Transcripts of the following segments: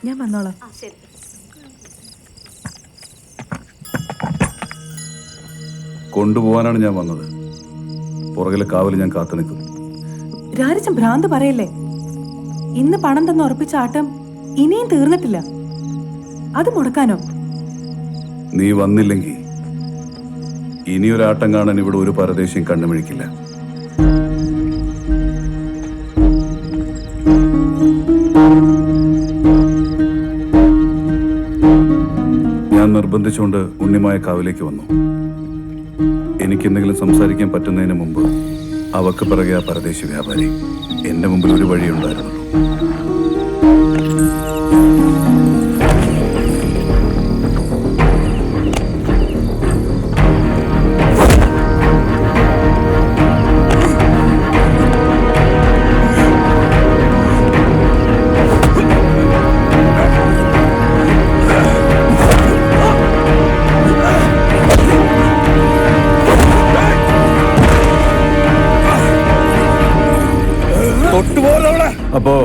ഞാൻ വന്നോളാം. കൊണ്ടുപോകാനാണ് ഞാൻ വന്നത്. പുറകിലെ കാവൽ ഞാൻ കാത്തു നിൽക്കും. രാജൻ ഭ്രാന്ത് പറയല്ലേ. ഇന്ന് പണം തന്ന് ഉറപ്പിച്ച ആട്ടം ഇനിയും തീർന്നിട്ടില്ല. അത് മുടക്കാനോ? നീ വന്നില്ലെങ്കിൽ ഇനിയൊരാട്ടം കാണാൻ ഇവിടെ ഒരു പരദേശിയും കണ്ണുമിഴിക്കില്ല. ഞാൻ നിർബന്ധിച്ചുകൊണ്ട് ഉണ്ണിമായ കാവിലേക്ക് വന്നു. എനിക്കെന്തെങ്കിലും സംസാരിക്കാൻ പറ്റുന്നതിന് മുമ്പ് അവക്ക് പിറകെ ആ പരദേശി വ്യാപാരി. എന്റെ മുമ്പിൽ ഒരു വഴിയുണ്ടായിരുന്നു. അപ്പോ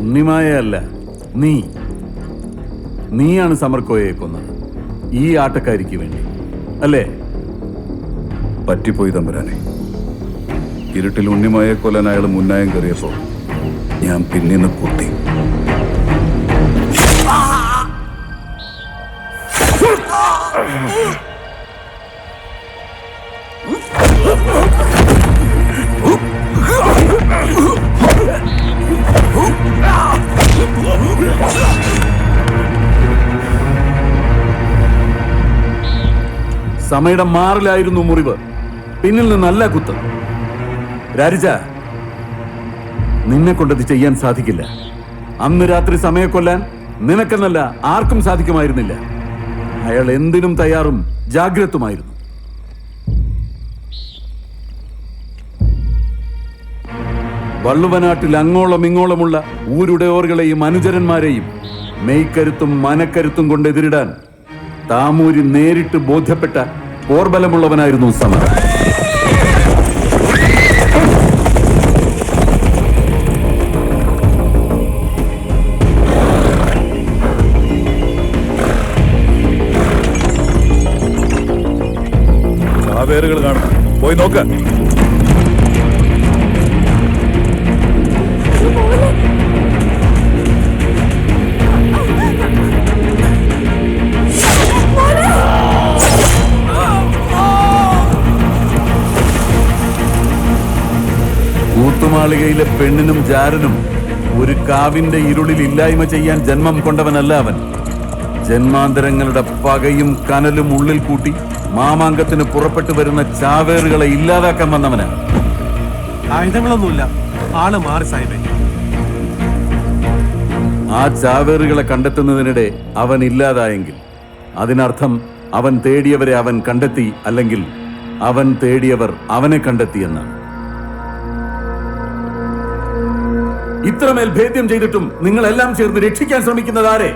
ഉണ്ണിമായല്ല, നീയാണ് സമർക്കോയെ കൊന്നത് ഈ ആട്ടക്കാരിക്ക് വേണ്ടി, അല്ലേ? പറ്റിപ്പോയി തമ്പുരാനെ. ഇരുട്ടിൽ ഉണ്ണിമായെ കൊല്ലാൻ അയാൾ മുന്നായം കയറിയപ്പോ ഞാൻ പിന്നീന്ന് കുത്തി. സമയുടെ മാറിലായിരുന്നു മുറിവ്, പിന്നിൽ നിന്നല്ല കുത്ത്. രാരിച്ച, നിന്നെ കൊണ്ടത് ചെയ്യാൻ സാധിക്കില്ല. അന്ന് രാത്രി സമയെ കൊല്ലാൻ നിനക്കെന്നല്ല ആർക്കും സാധിക്കുമായിരുന്നില്ല. അയാൾ എന്തിനും തയ്യാറും ജാഗ്രതുമായിരുന്നു. വള്ളുവനാട്ടിൽ അങ്ങോളം ഇങ്ങോളമുള്ള ഊരുടയോറുകളെയും അനുചരന്മാരെയും മെയ്ക്കരുത്തും മനക്കരുത്തും കൊണ്ട് എതിരിടാൻ താമൂരി നേരിട്ട് ബോധ്യപ്പെട്ട പോർബലമുള്ളവനായിരുന്നു സമർ. ചാവേറുകൾ കാണും, പോയി നോക്ക. കൂത്തുമാളികയിലെ പെണ്ണിനും ജാരനും ഒരു കാവിന്റെ ഇരുളിൽ ഇല്ലായ്മ ചെയ്യാൻ ജന്മം കൊണ്ടവനല്ല അവൻ. ജന്മാന്തരങ്ങളുടെ പകയും കനലും ഉള്ളിൽ കൂട്ടി മാമാങ്കത്തിന് പുറപ്പെട്ടു വരുന്ന ചാവേറുകളെ ഇല്ലാതാക്കാൻ വന്നവനാ. ആയുധങ്ങളൊന്നുമില്ല, ആള് മാറി സാഹിബേ. ആ ചാവേറുകളെ കണ്ടെത്തുന്നതിനിടെ അവൻ ഇല്ലാതായെങ്കിൽ അതിനർത്ഥം അവൻ തേടിയവരെ അവൻ കണ്ടെത്തി, അല്ലെങ്കിൽ അവൻ തേടിയവർ അവനെ കണ്ടെത്തി എന്നാണ്. ഇത്രമേൽ ഭേദ്യം ചെയ്തിട്ടും നിങ്ങളെല്ലാം ചേർന്ന് രക്ഷിക്കാൻ ശ്രമിക്കുന്നത് ആരെ?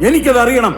എനിക്കത് അറിയണം.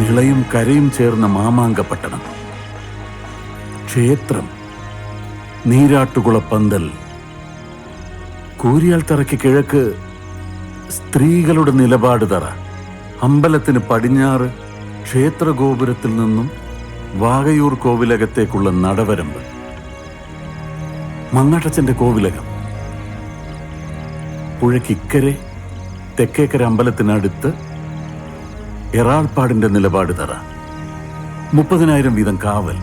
നിളയും കരയും ചേർന്ന മാമാങ്ക പട്ടണം, ക്ഷേത്രം, നീരാട്ടുകുളപ്പന്തൽ, കൂരിയാൽ തറയ്ക്ക് കിഴക്ക് സ്ത്രീകളുടെ നിലപാട് തറ, അമ്പലത്തിന് പടിഞ്ഞാറ് ക്ഷേത്രഗോപുരത്തിൽ നിന്നും വാകയൂർ കോവിലകത്തേക്കുള്ള നടവരമ്പ്, മങ്ങാട്ടച്ചന്റെ കോവിലകം, പുഴയ്ക്കിക്കരെ തെക്കേക്കര അമ്പലത്തിനടുത്ത് എറാൾപ്പാടിന്റെ നിലപാട് തറ, 30,000 വീതം കാവൽ.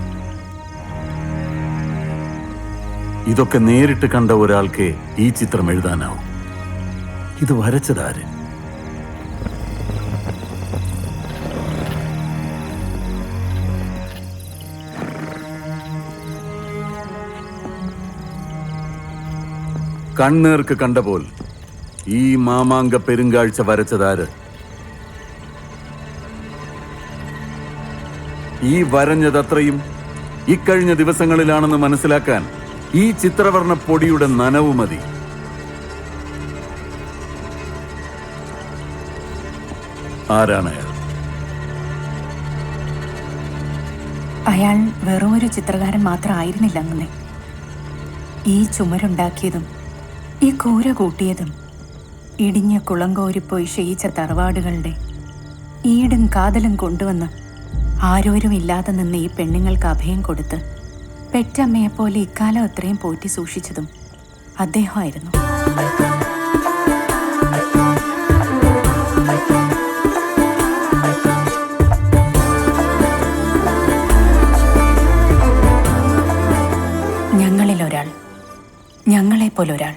ഇതൊക്കെ നേരിട്ട് കണ്ട ഒരാൾക്ക് ഈ ചിത്രം എഴുതാനാവും. ഇത് വരച്ചതാര്? കണ്ണേർക്ക് കണ്ടപോൽ ഈ മാമാങ്ക പെരുങ്കാഴ്ച വരച്ചതാര്? ഈ വരഞ്ഞതത്രയും ഇക്കഴിഞ്ഞ ദിവസങ്ങളിലാണെന്ന് മനസ്സിലാക്കാൻ ഈ ചിത്രവർണ്ണ പൊടിയുടെ നനവ് മതി. ആരാണ് അയാൾ? അയാൾ വെറും ഒരു ചിത്രകാരൻ മാത്രമായിരുന്നില്ല അങ്ങനെ. ഈ ചുമരുണ്ടാക്കിയതും ഈ കൂര കൂട്ടിയതും ഇടിഞ്ഞ കുളങ്കോരിപ്പോയി ക്ഷയിച്ച തറവാടുകളുടെ ഈടും കാതലും കൊണ്ടുവന്ന് ആരോരും ഇല്ലാതെ നിന്ന് ഈ പെണ്ണുങ്ങൾക്ക് അഭയം കൊടുത്ത് പെറ്റമ്മയെപ്പോലെ ഇക്കാലം അത്രയും പോറ്റി സൂക്ഷിച്ചതും അദ്ദേഹമായിരുന്നു. ഞങ്ങളിലൊരാൾ, ഞങ്ങളെപ്പോലൊരാൾ.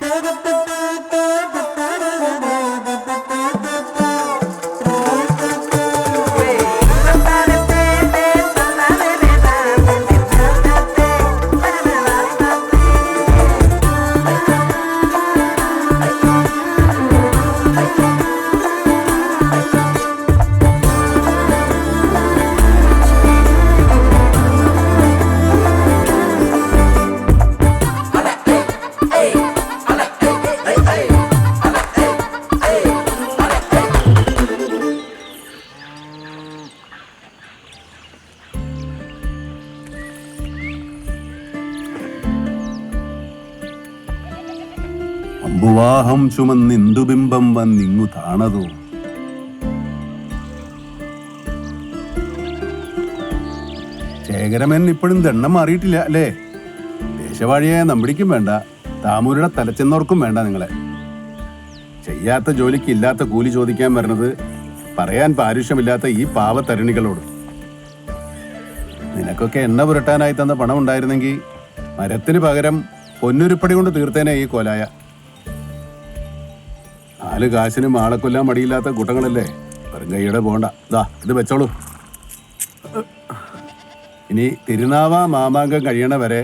അമ്പുവാഹം ചുമന്നിന്ദുബിംബം വന്നിങ്ങു താണതോ. ശേഖരമൻ ഇപ്പോഴും ദണ്ണം മാറിയിട്ടില്ല അല്ലേ? ദേശവാഴിയായ നമ്പിടിക്കും വേണ്ട, താമൂരുടെ തലച്ചെന്നോർക്കും വേണ്ട നിങ്ങളെ. ചെയ്യാത്ത ജോലിക്ക് ഇല്ലാത്ത കൂലി ചോദിക്കാൻ വരുന്നത് പറയാൻ പാരുഷ്യമില്ലാത്ത ഈ പാവത്തരുണികളോട്. നിനക്കൊക്കെ എണ്ണ പുരട്ടാനായി തന്ന പണം ഉണ്ടായിരുന്നെങ്കിൽ മരത്തിന് പകരം പൊന്നുരുപ്പടി കൊണ്ട് തീർത്തേനെ ഈ കോലായ. 4 കാശിനും ആളെ കൊല്ലാൻ മടിയില്ലാത്ത കൂട്ടങ്ങളല്ലേ. വെറും കൈയുടെ പോണ്ട. ഇത് വെച്ചോളൂ. ഇനി തിരുനാവാ മാമാങ്കം കഴിയണ വരെ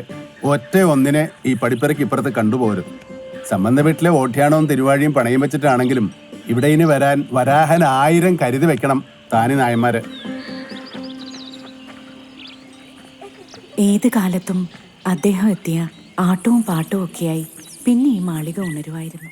ഒറ്റ ഒന്നിനെ ഈ പടിപ്പരയ്ക്ക് ഇപ്പുറത്ത് കണ്ടുപോരും. സംബന്ധ വീട്ടിലെ ഓട്ട്യാണവും തിരുവാഴിയും പണയം വെച്ചിട്ടാണെങ്കിലും ഇവിടെ ഇനി വരാൻ വരാഹൻ 1000 കരുതി വെക്കണം താനി നായന്മാര്. ഏത് കാലത്തും അദ്ദേഹം എത്തിയ ആട്ടവും പാട്ടും ഒക്കെയായി പിന്നെ ഈ മാളിക ഉണരുമായിരുന്നു.